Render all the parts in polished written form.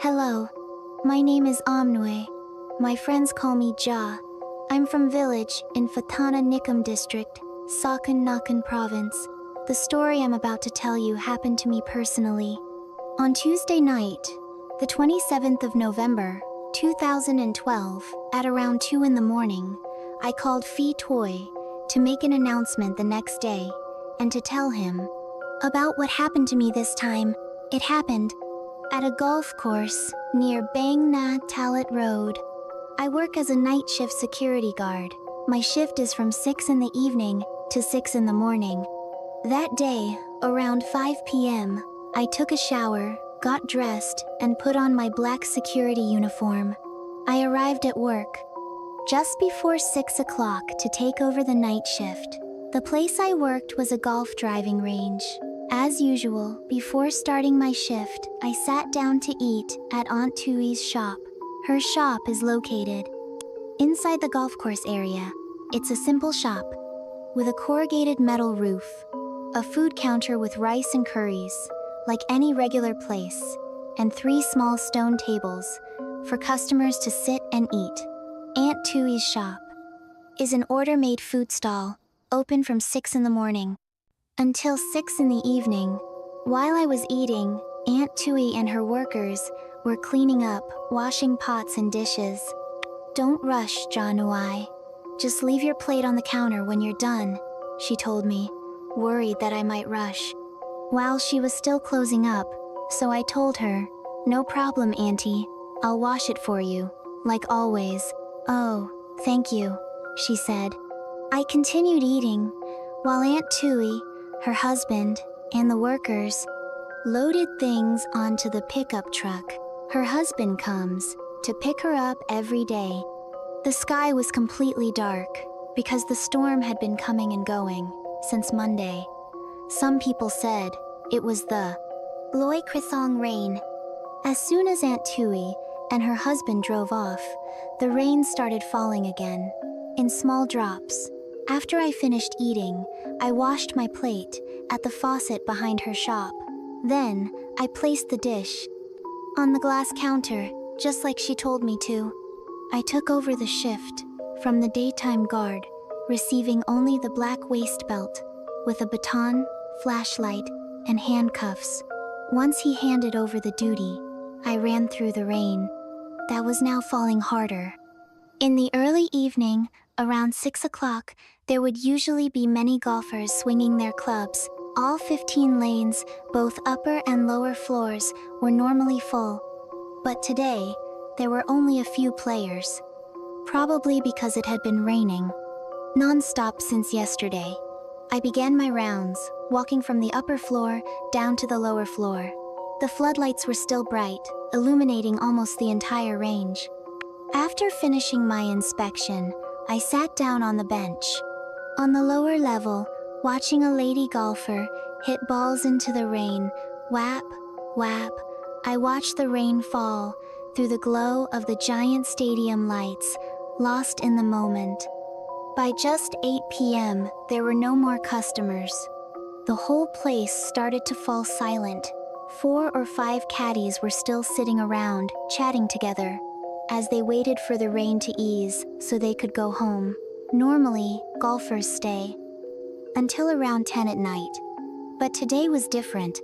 Hello, my name is Amnue. My friends call me Ja. I'm from village in Fatana Nikam district, Sakan Nakan province. The story I'm about to tell you happened to me personally. On Tuesday night, the 27th of November, 2012, at around 2 in the morning, I called Phi Toy to make an announcement the next day and to tell him about what happened to me this time. It happened at a golf course near Bang Na Talat Road. I work as a night shift security guard. My shift is from 6 in the evening to 6 in the morning. That day, around 5 p.m., I took a shower, got dressed, and put on my black security uniform. I arrived at work just before 6 o'clock to take over the night shift. The place I worked was a golf driving range. As usual, before starting my shift, I sat down to eat at Aunt Tui's shop. Her shop is located inside the golf course area. It's a simple shop with a corrugated metal roof, a food counter with rice and curries, like any regular place, and 3 small stone tables for customers to sit and eat. Aunt Tui's shop is an order-made food stall, open from 6 in the morning until 6 in the evening. While I was eating, Aunt Tui and her workers were cleaning up, washing pots and dishes. "Don't rush, Januai. Just leave your plate on the counter when you're done," she told me, worried that I might rush. While she was still closing up, so I told her, "No problem, Auntie. I'll wash it for you, like always." "Oh, thank you," she said. I continued eating, while Aunt Tui, her husband, and the workers loaded things onto the pickup truck. Her husband comes to pick her up every day. The sky was completely dark because the storm had been coming and going since Monday. Some people said it was the Loy Krisong rain. As soon as Aunt Tui and her husband drove off, the rain started falling again, in small drops. After I finished eating, I washed my plate at the faucet behind her shop. Then, I placed the dish on the glass counter, just like she told me to. I took over the shift from the daytime guard, receiving only the black waist belt with a baton, flashlight, and handcuffs. Once he handed over the duty, I ran through the rain that was now falling harder. In the early evening, around 6 o'clock, there would usually be many golfers swinging their clubs. All 15 lanes, both upper and lower floors, were normally full. But today, there were only a few players. Probably because it had been raining non-stop since yesterday. I began my rounds, walking from the upper floor down to the lower floor. The floodlights were still bright, illuminating almost the entire range. After finishing my inspection, I sat down on the bench on the lower level, watching a lady golfer hit balls into the rain. Whap, whap. I watched the rain fall through the glow of the giant stadium lights, lost in the moment. By just 8 p.m., there were no more customers. The whole place started to fall silent. 4 or 5 caddies were still sitting around, chatting together, as they waited for the rain to ease so they could go home. Normally, golfers stay until around 10 at night. But today was different.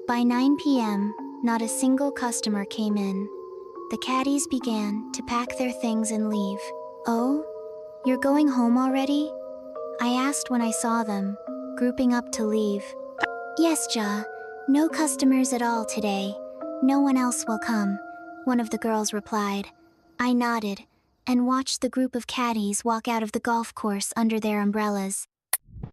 By 9 p.m., not a single customer came in. The caddies began to pack their things and leave. "Oh, you're going home already?" I asked when I saw them, grouping up to leave. "Yes, Ja. No customers at all today. No one else will come," one of the girls replied. I nodded and watched the group of caddies walk out of the golf course under their umbrellas.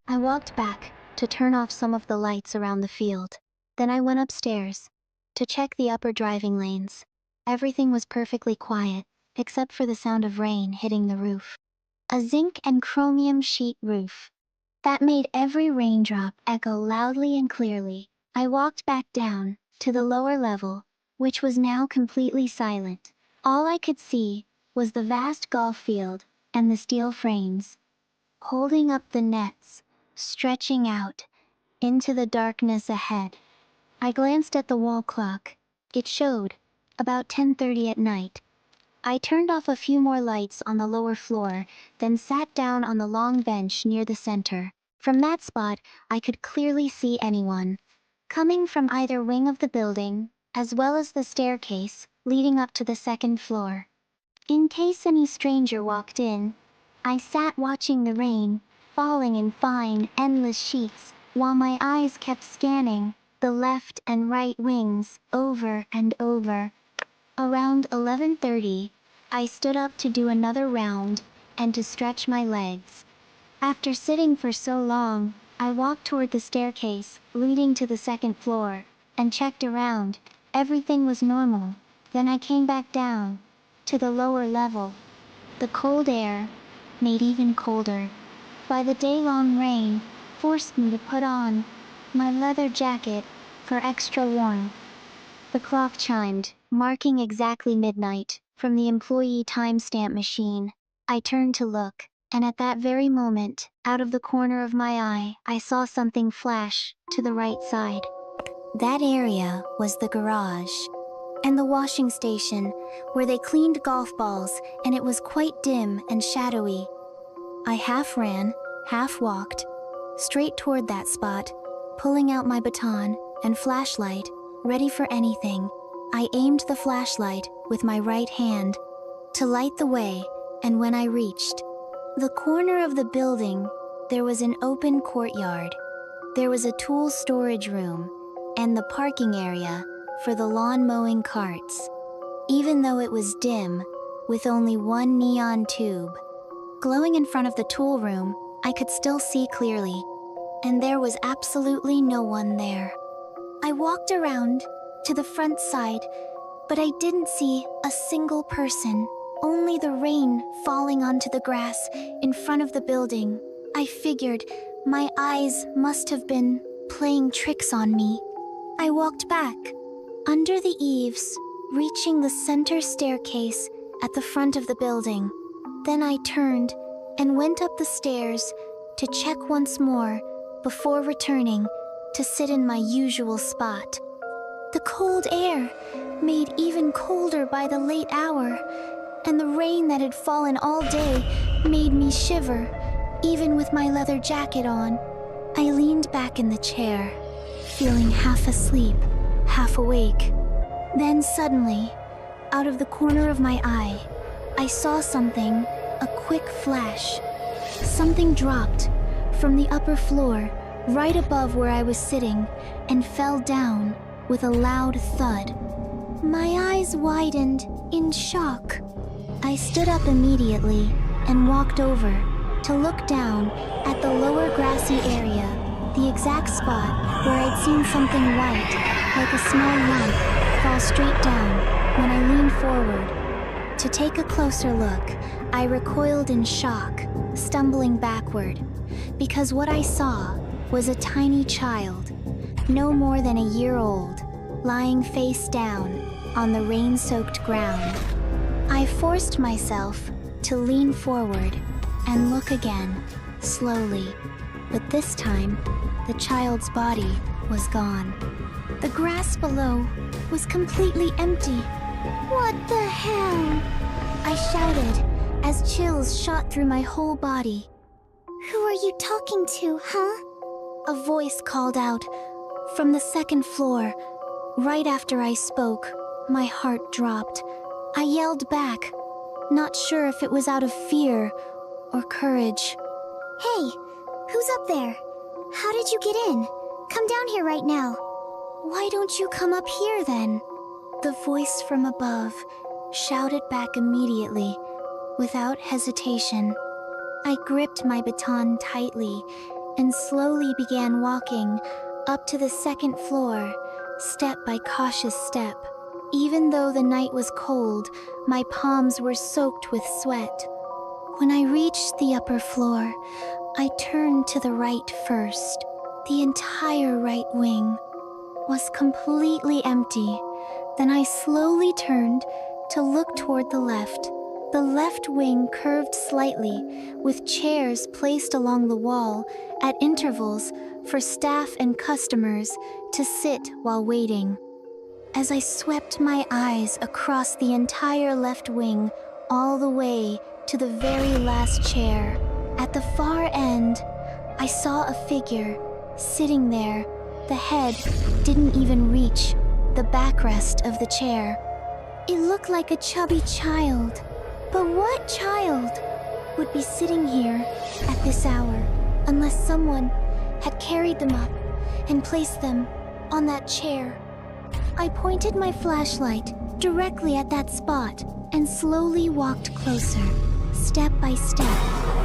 I walked back to turn off some of the lights around the field. Then I went upstairs to check the upper driving lanes. Everything was perfectly quiet, except for the sound of rain hitting the roof. A zinc and chromium sheet roof that made every raindrop echo loudly and clearly. I walked back down to the lower level, which was now completely silent. All I could see was the vast golf field and the steel frames holding up the nets, stretching out into the darkness ahead. I glanced at the wall clock. It showed about 10:30 at night. I turned off a few more lights on the lower floor, then sat down on the long bench near the center. From that spot, I could clearly see anyone coming from either wing of the building, as well as the staircase leading up to the second floor. In case any stranger walked in, I sat watching the rain falling in fine, endless sheets, while my eyes kept scanning the left and right wings over and over. Around 11:30, I stood up to do another round and to stretch my legs. After sitting for so long, I walked toward the staircase leading to the second floor and checked around. Everything was normal. Then I came back down to the lower level. The cold air made even colder. By the day-long rain forced me to put on my leather jacket for extra warmth. The clock chimed, marking exactly midnight, from the employee timestamp machine. I turned to look, and at that very moment, out of the corner of my eye, I saw something flash to the right side. That area was the garage and the washing station, where they cleaned golf balls, and it was quite dim and shadowy. I half ran, half walked, straight toward that spot, pulling out my baton and flashlight, ready for anything. I aimed the flashlight with my right hand to light the way, and when I reached the corner of the building, there was an open courtyard. There was a tool storage room and the parking area for the lawn mowing carts. Even though it was dim, with only one neon tube glowing in front of the tool room, I could still see clearly, and there was absolutely no one there. I walked around to the front side, but I didn't see a single person, only the rain falling onto the grass in front of the building. I figured my eyes must have been playing tricks on me. I walked back, under the eaves, reaching the center staircase at the front of the building. Then I turned and went up the stairs to check once more before returning to sit in my usual spot. The cold air, made even colder by the late hour, and the rain that had fallen all day made me shiver, even with my leather jacket on. I leaned back in the chair, feeling half asleep, half awake. Then suddenly, out of the corner of my eye, I saw something, a quick flash. Something dropped from the upper floor, right above where I was sitting, and fell down with a loud thud. My eyes widened in shock. I stood up immediately and walked over to look down at the lower grassy area, the exact spot where I'd seen something white, like a small lump, fall straight down when I leaned forward. To take a closer look, I recoiled in shock, stumbling backward, because what I saw was a tiny child, no more than a year old, lying face down on the rain-soaked ground. I forced myself to lean forward and look again, slowly, but this time, the child's body was gone. The grass below was completely empty. "What the hell?" I shouted as chills shot through my whole body. "Who are you talking to, huh?" A voice called out from the second floor. Right after I spoke, my heart dropped. I yelled back, not sure if it was out of fear or courage. "Hey, who's up there? How did you get in? Come down here right now." "Why don't you come up here then?" The voice from above shouted back immediately, without hesitation. I gripped my baton tightly and slowly began walking up to the second floor, step by cautious step. Even though the night was cold, my palms were soaked with sweat. When I reached the upper floor, I turned to the right first. The entire right wing was completely empty. Then I slowly turned to look toward the left. The left wing curved slightly, with chairs placed along the wall at intervals for staff and customers to sit while waiting. as I swept my eyes across the entire left wing, all the way to the very last chair. At the far end, I saw a figure sitting there. The head didn't even reach the backrest of the chair. It looked like a chubby child. But what child would be sitting here at this hour unless someone had carried them up and placed them on that chair? I pointed my flashlight directly at that spot and slowly walked closer, step by step.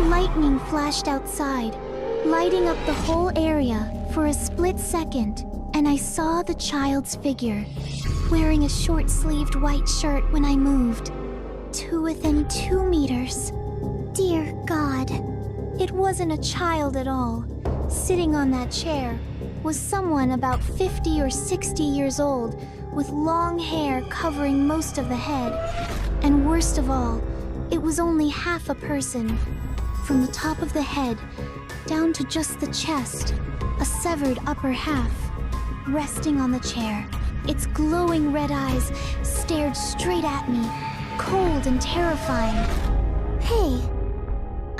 Lightning flashed outside, lighting up the whole area for a split second, and I saw the child's figure, wearing a short-sleeved white shirt when I moved to within 2 meters. Dear God, it wasn't a child at all. Sitting on that chair was someone about 50 or 60 years old, with long hair covering most of the head. And worst of all, it was only half a person. From the top of the head down to just the chest, a severed upper half. Resting on the chair, its glowing red eyes stared straight at me, cold and terrifying. Hey!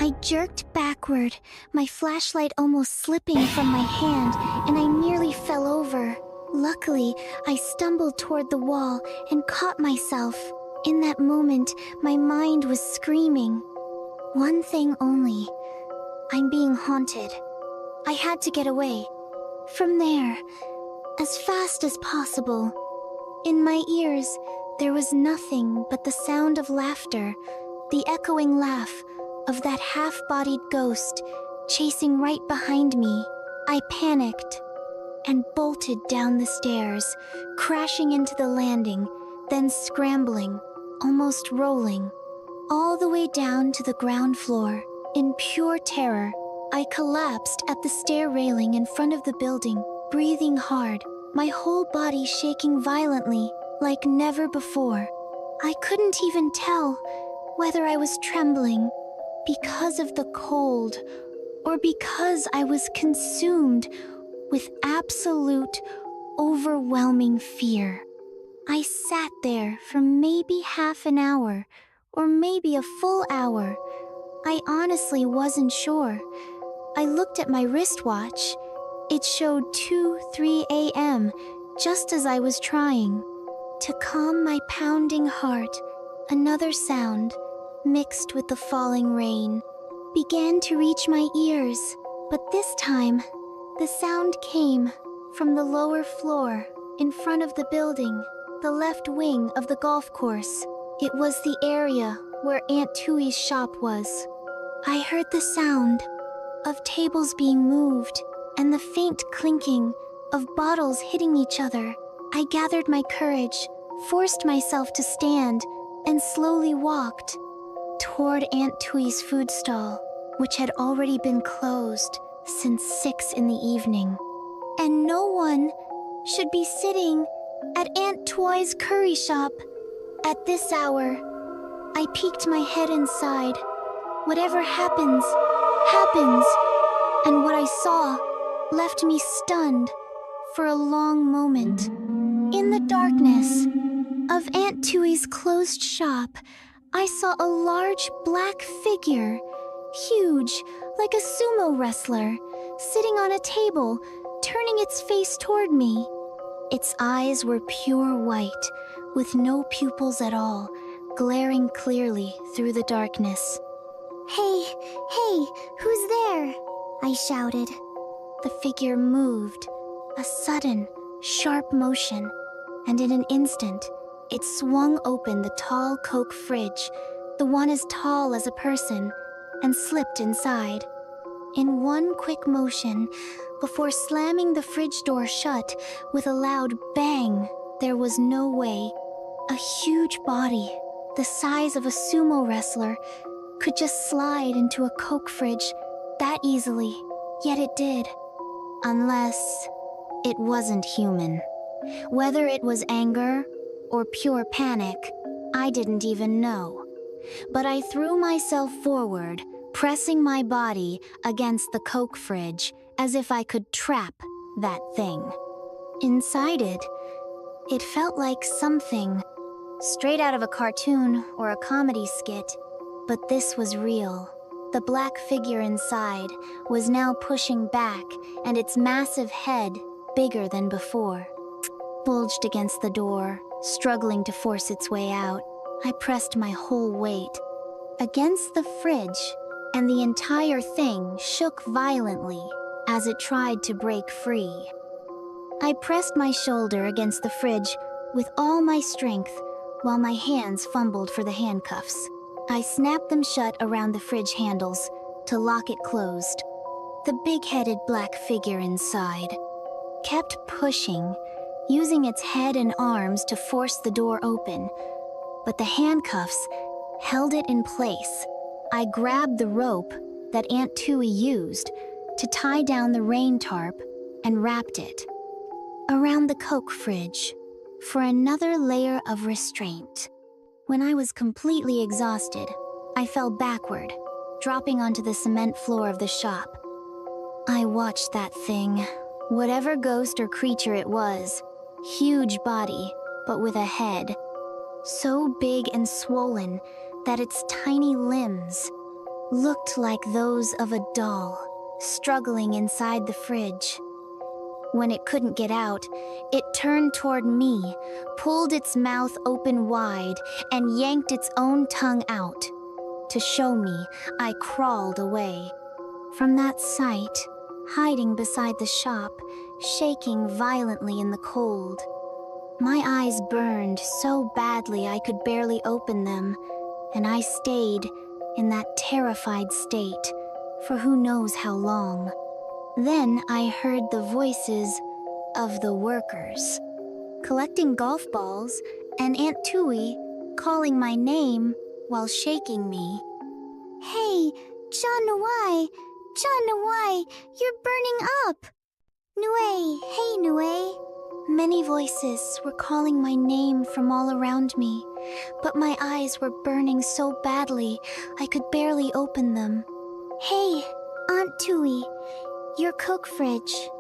I jerked backward, my flashlight almost slipping from my hand, and I nearly fell over. Luckily, I stumbled toward the wall and caught myself. In that moment, my mind was screaming. One thing only. I'm being haunted. I had to get away. From there, as fast as possible. In my ears, there was nothing but the sound of laughter, the echoing laugh of that half-bodied ghost chasing right behind me. I panicked and bolted down the stairs, crashing into the landing, then scrambling, almost rolling, all the way down to the ground floor. In pure terror, I collapsed at the stair railing in front of the building, breathing hard, my whole body shaking violently like never before. I couldn't even tell whether I was trembling because of the cold or because I was consumed with absolute, overwhelming fear. I sat there for maybe half an hour or maybe a full hour. I honestly wasn't sure. I looked at my wristwatch. It showed 2:03 a.m. just as I was trying to calm my pounding heart. Another sound, mixed with the falling rain, began to reach my ears. But this time, the sound came from the lower floor, in front of the building, the left wing of the golf course. It was the area where Aunt Tui's shop was. I heard the sound of tables being moved and the faint clinking of bottles hitting each other. I gathered my courage, forced myself to stand, and slowly walked toward Aunt Tui's food stall, which had already been closed since 6 in the evening. And no one should be sitting at Aunt Tui's curry shop at this hour. I peeked my head inside. Whatever happens, happens. And what I saw left me stunned for a long moment. In the darkness of Aunt Tui's closed shop, I saw a large black figure, huge, like a sumo wrestler, sitting on a table, turning its face toward me. Its eyes were pure white, with no pupils at all, glaring clearly through the darkness. Hey, who's there? I shouted. The figure moved, a sudden, sharp motion, and in an instant, it swung open the tall Coke fridge, the one as tall as a person, and slipped inside. In one quick motion, before slamming the fridge door shut with a loud bang, there was no way a huge body, the size of a sumo wrestler, could just slide into a Coke fridge that easily. Yet it did. Unless it wasn't human. Whether it was anger or pure panic, I didn't even know. But I threw myself forward, pressing my body against the Coke fridge as if I could trap that thing. Inside it, It felt like something straight out of a cartoon or a comedy skit, but this was real. The black figure inside was now pushing back, and its massive head, bigger than before, bulged against the door, struggling to force its way out. I pressed my whole weight against the fridge, and the entire thing shook violently as it tried to break free. I pressed my shoulder against the fridge with all my strength while my hands fumbled for the handcuffs. I snapped them shut around the fridge handles to lock it closed. The big-headed black figure inside kept pushing, using its head and arms to force the door open, but the handcuffs held it in place. I grabbed the rope that Aunt Tui used to tie down the rain tarp and wrapped it around the Coke fridge for another layer of restraint. When I was completely exhausted, I fell backward, dropping onto the cement floor of the shop. I watched that thing, whatever ghost or creature it was, huge body, but with a head so big and swollen that its tiny limbs looked like those of a doll, struggling inside the fridge. When it couldn't get out, it turned toward me, pulled its mouth open wide, and yanked its own tongue out. To show me, I crawled away from that sight, hiding beside the shop, shaking violently in the cold. My eyes burned so badly I could barely open them, and I stayed in that terrified state for who knows how long. Then I heard the voices of the workers, collecting golf balls, and Aunt Tui calling my name while shaking me. "Hey, John Nui! John Nui! You're burning up! Nui! Hey, Nui!" Many voices were calling my name from all around me, but my eyes were burning so badly I could barely open them. "Hey, Aunt Tui, your Coke fridge.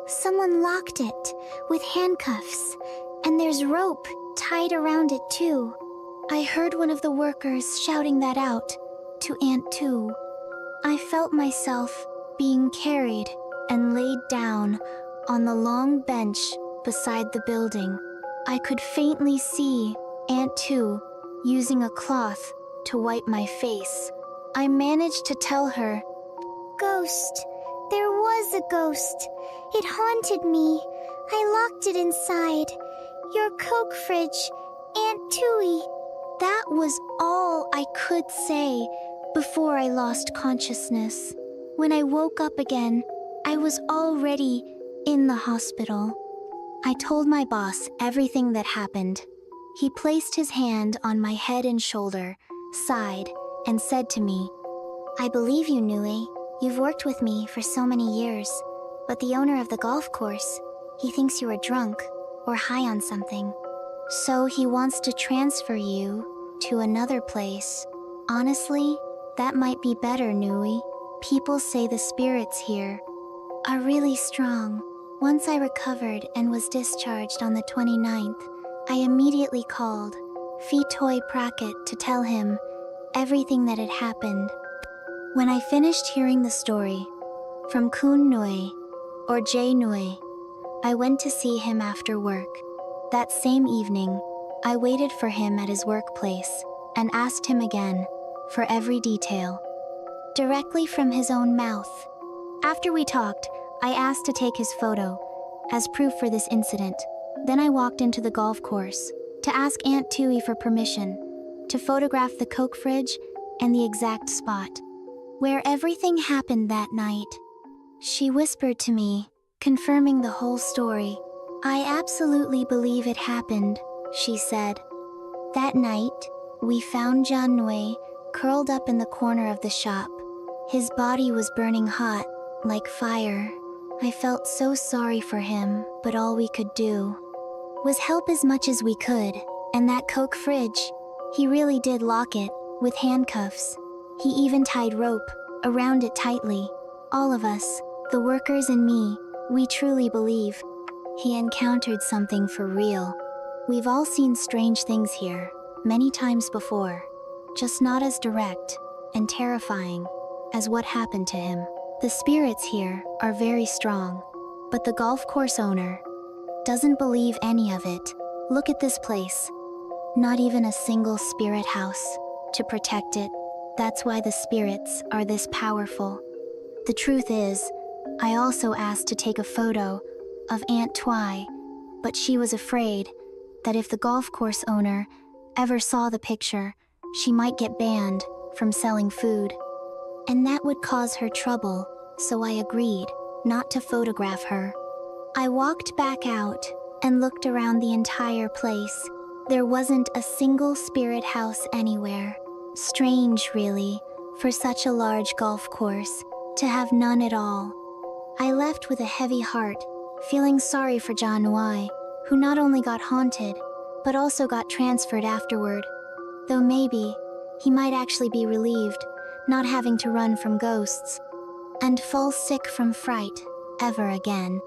Someone locked it with handcuffs, and there's rope tied around it too." I heard one of the workers shouting that out to Aunt Tu. I felt myself being carried and laid down on the long bench beside the building. I could faintly see Aunt Tu using a cloth to wipe my face. I managed to tell her, "Ghost. There was a ghost. It haunted me. I locked it inside. Your Coke fridge, Aunt Tui." That was all I could say before I lost consciousness. When I woke up again, I was already in the hospital. I told my boss everything that happened. He placed his hand on my head and shoulder, sighed, and said to me, "I believe you, Nui. You've worked with me for so many years, but the owner of the golf course, he thinks you are drunk or high on something. So he wants to transfer you to another place. Honestly, that might be better, Nui. People say the spirits here are really strong." Once I recovered and was discharged on the 29th, I immediately called Fitoy Prakat to tell him everything that had happened. When I finished hearing the story from Kun Nui, or Jay Nui, I went to see him after work. That same evening, I waited for him at his workplace and asked him again for every detail, directly from his own mouth. After we talked, I asked to take his photo as proof for this incident. Then I walked into the golf course to ask Aunt Tui for permission to photograph the Coke fridge and the exact spot where everything happened that night. She whispered to me, confirming the whole story. "I absolutely believe it happened," she said. That night, we found John Nui curled up in the corner of the shop. His body was burning hot, like fire. I felt so sorry for him, but all we could do was help as much as we could. And that Coke fridge, he really did lock it with handcuffs. He even tied rope around it tightly. All of us, the workers and me, we truly believe he encountered something for real. We've all seen strange things here, many times before, just not as direct and terrifying as what happened to him. The spirits here are very strong, but the golf course owner doesn't believe any of it. Look at this place. Not even a single spirit house to protect it. That's why the spirits are this powerful. The truth is, I also asked to take a photo of Aunt Twy, but she was afraid that if the golf course owner ever saw the picture, she might get banned from selling food. And that would cause her trouble, so I agreed not to photograph her. I walked back out and looked around the entire place. There wasn't a single spirit house anywhere. Strange, really, for such a large golf course to have none at all. I left with a heavy heart, feeling sorry for John Nwai, who not only got haunted, but also got transferred afterward. Though maybe, he might actually be relieved, not having to run from ghosts and fall sick from fright ever again.